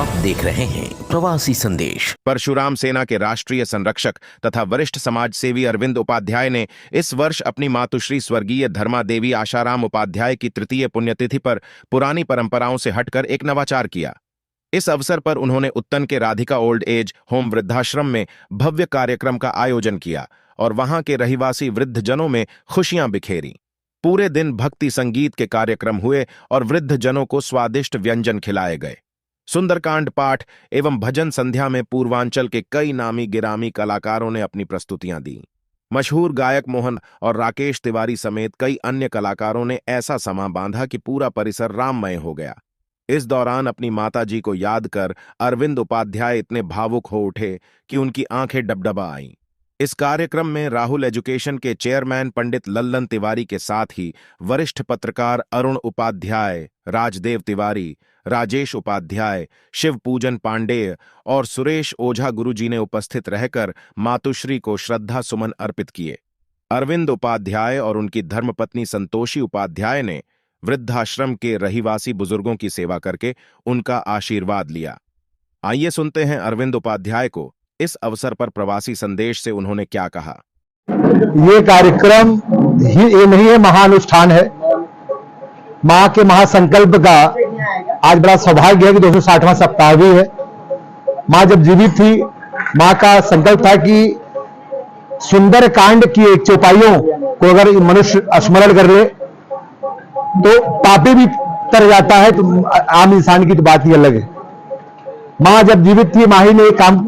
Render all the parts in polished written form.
आप देख रहे हैं प्रवासी संदेश। परशुराम सेना के राष्ट्रीय संरक्षक तथा वरिष्ठ समाज सेवी अरविंद उपाध्याय ने इस वर्ष अपनी मातुश्री स्वर्गीय धर्मा देवी आशाराम उपाध्याय की तृतीय पुण्यतिथि पर पुरानी परंपराओं से हटकर एक नवाचार किया। इस अवसर पर उन्होंने उत्तन के राधिका ओल्ड एज होम वृद्धाश्रम में भव्य कार्यक्रम का आयोजन किया और वहां के रहिवासी वृद्धजनों में खुशियां बिखेरी। पूरे दिन भक्ति संगीत के कार्यक्रम हुए और वृद्धजनों को स्वादिष्ट व्यंजन खिलाए गए। सुंदरकांड पाठ एवं भजन संध्या में पूर्वांचल के कई नामी गिरामी कलाकारों ने अपनी प्रस्तुतियां दी। मशहूर गायक मोहन और राकेश तिवारी समेत कई अन्य कलाकारों ने ऐसा समा बांधा कि पूरा परिसर राममय हो गया। इस दौरान अपनी माताजी को याद कर अरविंद उपाध्याय इतने भावुक हो उठे कि उनकी आंखें डबडबा आईं। इस कार्यक्रम में राहुल एजुकेशन के चेयरमैन पंडित लल्लन तिवारी के साथ ही वरिष्ठ पत्रकार अरुण उपाध्याय, राजदेव तिवारी, राजेश उपाध्याय, शिव पूजन पांडेय और सुरेश ओझा गुरुजी ने उपस्थित रहकर मातुश्री को श्रद्धा सुमन अर्पित किए। अरविंद उपाध्याय और उनकी धर्मपत्नी संतोषी उपाध्याय ने वृद्धाश्रम के रहिवासी बुजुर्गों की सेवा करके उनका आशीर्वाद लिया। आइए सुनते हैं अरविंद उपाध्याय को इस अवसर पर प्रवासी संदेश से उन्होंने क्या कहा। ये कार्यक्रम ही ये नहीं है, महानुष्ठान है। माँ के महासंकल्प का आज बड़ा सौभाग्य है कि 260वां सप्ताह भी है। माँ जब जीवित थी, माँ का संकल्प था कि सुंदर कांड की एक चौपाइयों को अगर मनुष्य स्मरण कर ले तो पापी भी तर जाता है, तो आम इंसान की तो बात ही अलग है। माँ जब जीवित थी, माँ ही ने काम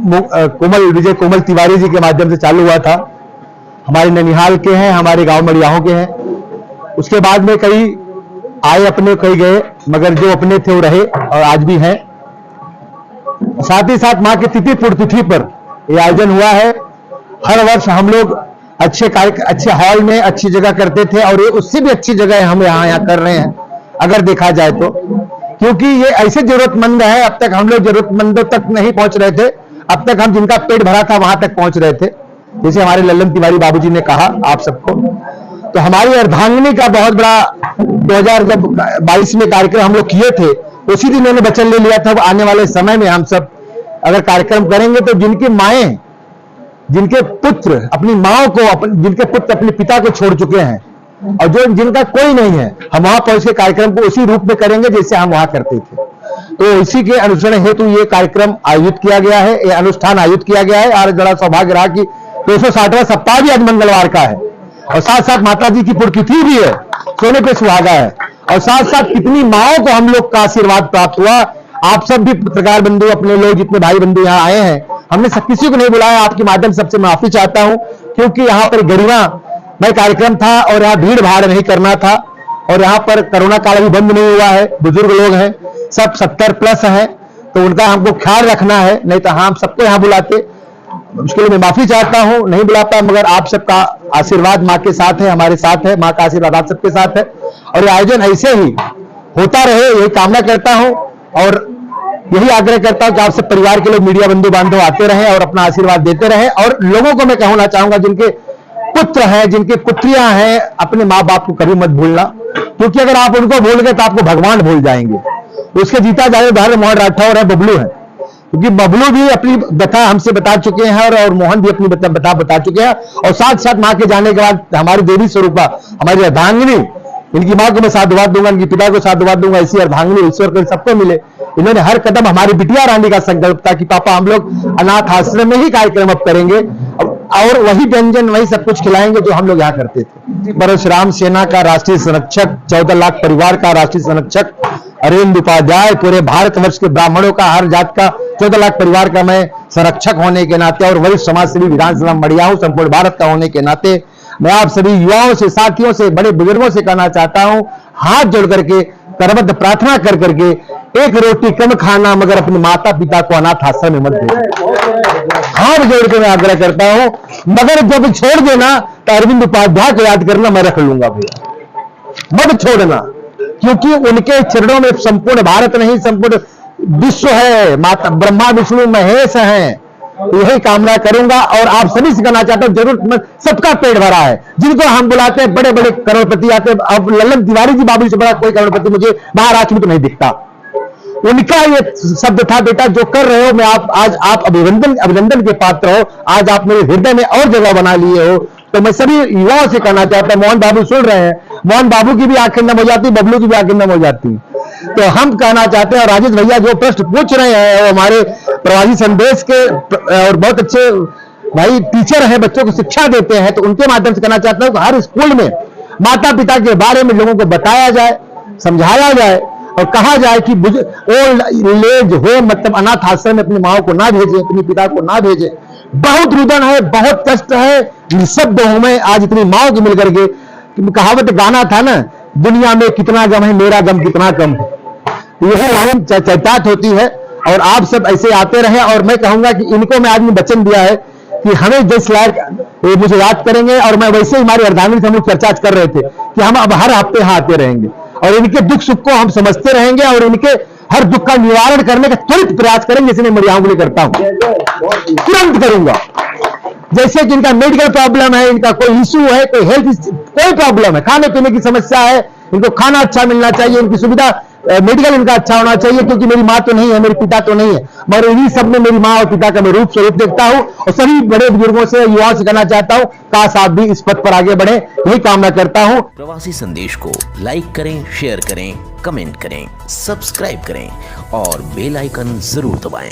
विजय कोमल तिवारी जी के माध्यम से चालू हुआ था। हमारे ननिहाल के हैं, हमारे गांव मड़ियाहों के हैं। उसके बाद में कई आए अपने, कई गए, मगर जो अपने थे वो रहे और आज भी हैं। साथ ही साथ माँ की तिथि पुण्यतिथि पर यह आयोजन हुआ है। हर वर्ष हम लोग अच्छे हॉल में अच्छी जगह करते थे और ये उससे भी अच्छी जगह हम यहाँ कर रहे हैं अगर देखा जाए तो, क्योंकि ये ऐसे जरूरतमंद है। अब तक हम लोग जरूरतमंदों तक नहीं पहुंच रहे थे, अब तक हम जिनका पेट भरा था वहां तक पहुंच रहे थे। जैसे हमारे लल्लन तिवारी बाबूजी ने कहा आप सबको, तो हमारी अर्धांगिनी का बहुत बड़ा 2022 में कार्यक्रम हम लोग किए थे। उसी दिन उन्होंने वचन ले लिया था आने वाले समय में हम सब अगर कार्यक्रम करेंगे तो जिनकी माएं, जिनके पुत्र अपनी माओ को, जिनके पुत्र अपने पिता को छोड़ चुके हैं और जो जिनका कोई नहीं है, हम वहां पहुंच के कार्यक्रम को उसी रूप में करेंगे जैसे हम वहां करते थे। तो इसी के अनुसरण हेतु ये कार्यक्रम आयोजित किया गया है, ये अनुष्ठान आयोजित किया गया है। और बड़ा सौभाग्य रहा कि 260वां सप्ताह भी आज मंगलवार का है और साथ साथ माता जी की पुण्यतिथि भी है, सोने पे सुहागा है। और साथ साथ कितनी माओं को हम लोग का आशीर्वाद प्राप्त हुआ। आप सब भी पत्रकार बंधु, अपने लोग जितने भाई बंधु यहाँ आए हैं, हमने सब किसी को नहीं बुलाया। आपके माध्यम सबसे माफी चाहता हूं क्योंकि यहाँ पर गरिमामय कार्यक्रम था और यहाँ भीड़ भाड़ नहीं करना था। और यहाँ पर कोरोना काल अभी बंद नहीं हुआ है, बुजुर्ग लोग हैं, सब 70+ हैं, तो उनका हमको ख्याल रखना है, नहीं तो हम सबको यहाँ बुलाते। उसके लिए मैं माफी चाहता हूँ, नहीं बुला पाया, मगर आप सबका आशीर्वाद माँ के साथ है, हमारे साथ है। माँ का आशीर्वाद आप सबके साथ है और ये आयोजन ऐसे ही होता रहे, यही कामना करता हूँ और यही आग्रह करता हूं कि आप सब परिवार के लोग, मीडिया बंधु बांधव आते रहे और अपना आशीर्वाद देते रहे। और लोगों को मैं कहना चाहूंगा जिनके पुत्र हैं, जिनके पुत्रियां हैं, अपने माँ बाप को कभी मत भूलना, क्योंकि अगर आप उनको भूल गए तो आपको भगवान भूल जाएंगे। उसके जीता जाए उदाहरण मोहन राठौर है, बबलू है, क्योंकि बबलू भी अपनी व्यथा हमसे बता चुके हैं और मोहन भी अपनी बता चुके हैं। और साथ साथ माँ के जाने के बाद हमारी देवी स्वरूपा, हमारी अर्धांगिनी, इनकी माँ को मैं साधुवाद दूंगा, इनकी पिता को साधुवाद दूंगा। ऐसी अर्धांगिनी ईश्वर को सबको मिले। इन्होंने हर कदम, हमारी बिटिया रानी का संकल्प था कि पापा हम लोग अनाथ आश्रम में ही कार्यक्रम अब करेंगे और वही व्यंजन, वही सब कुछ खिलाएंगे जो हम लोग यहाँ करते थे। परशुराम सेना का राष्ट्रीय संरक्षक, 14 लाख परिवार का राष्ट्रीय संरक्षक अरविंद उपाध्याय, पूरे भारतवर्ष के ब्राह्मणों का, हर जात का, 14 लाख परिवार का मैं संरक्षक होने के नाते और वरिष्ठ समाज सेवी विधानसभा मड़ियाहूं संपूर्ण भारत का होने के नाते मैं आप सभी युवाओं से, साथियों से, बड़े बुजुर्गों से कहना चाहता हूं, हाथ जोड़ करके करबद्ध प्रार्थना कर करके एक रोटी कम खाना, मगर अपने माता पिता को अनाथ आश्रम में मत भेजना। हाथ जोड़ के मैं आग्रह करता हूं, मगर जब छोड़ देना तो अरविंद उपाध्याय को याद करना मैं रख लूंगा भैया, मत छोड़ना, क्योंकि उनके चरणों में संपूर्ण भारत नहीं संपूर्ण विश्व है। माता ब्रह्मा विष्णु महेश हैं। यही कामना करूंगा और आप सभी से कहना चाहता हूं, जरूर सबका पेट भरा है। जिनको हम बुलाते हैं बड़े बड़े करोड़पति आते हैं, अब लल्लन तिवारी जी बाबू से बड़ा कोई करोड़पति मुझे महाराष्ट्र में तो नहीं दिखता। उनका ये शब्द था, बेटा जो कर रहे हो मैं आज आप अभिनंदन के पात्र हो, आज आप मेरे हृदय में और जगह बना लिए हो। तो मैं सभी युवाओं से कहना चाहता हूं, मोहन बाबू सुन रहे हैं, मोहन बाबू की भी आंखें नम हो जाती, बबलू की भी आंखें नम हो जाती। तो हम कहना चाहते हैं, और राजेश भैया जो प्रश्न पूछ रहे हैं वो हमारे प्रवासी संदेश के और बहुत अच्छे भाई टीचर हैं, बच्चों को शिक्षा देते हैं, तो उनके माध्यम से कहना चाहता हूं कि हर स्कूल में माता पिता के बारे में लोगों को बताया जाए, समझाया जाए और कहा जाए कि ओल्ड एज हो मतलब अनाथ आश्रम में अपनी माओ को ना भेजे, अपने पिता को ना भेजे। बहुत रुदन है, बहुत कष्ट है, निःशब्द हूं मैं आज इतनी माओ की मिल करके। कहावत गाना था ना, दुनिया में कितना गम है मेरा गम कितना कम है, यह लाइन चर्चात होती है। और आप सब ऐसे आते रहे, और मैं कहूंगा कि इनको मैं आज में वचन दिया है कि हमें जिस लायक मुझे याद करेंगे, और मैं वैसे ही हमारे अर्धांगिनी से हम लोग चर्चा कर रहे थे कि हम अब हर हफ्ते यहाँ आते रहेंगे और इनके दुख सुख को हम समझते रहेंगे और इनके हर दुख का निवारण करने का त्वरित प्रयास करेंगे, जैसे मैं मरियाओं के लिए करता हूं, तुरंत करूंगा। जैसे कि इनका मेडिकल प्रॉब्लम है, इनका कोई इश्यू है, कोई हेल्थ कोई प्रॉब्लम है, खाने पीने की समस्या है, इनको खाना अच्छा मिलना चाहिए, इनकी सुविधा मेडिकल इनका अच्छा होना चाहिए, क्योंकि मेरी माँ तो नहीं है, मेरे पिता तो नहीं है, मगर इन्हीं सब में मेरी माँ और पिता का मैं रूप स्वरूप देखता हूं। और सभी बड़े बुजुर्गों से युवाओं से कहना चाहता हूं, काश आप भी इस पथ पर आगे बढ़े, यही कामना करता हूं। प्रवासी संदेश को लाइक करें, शेयर करें, कमेंट करें, सब्सक्राइब करें और बेल आइकन जरूर दबाएं।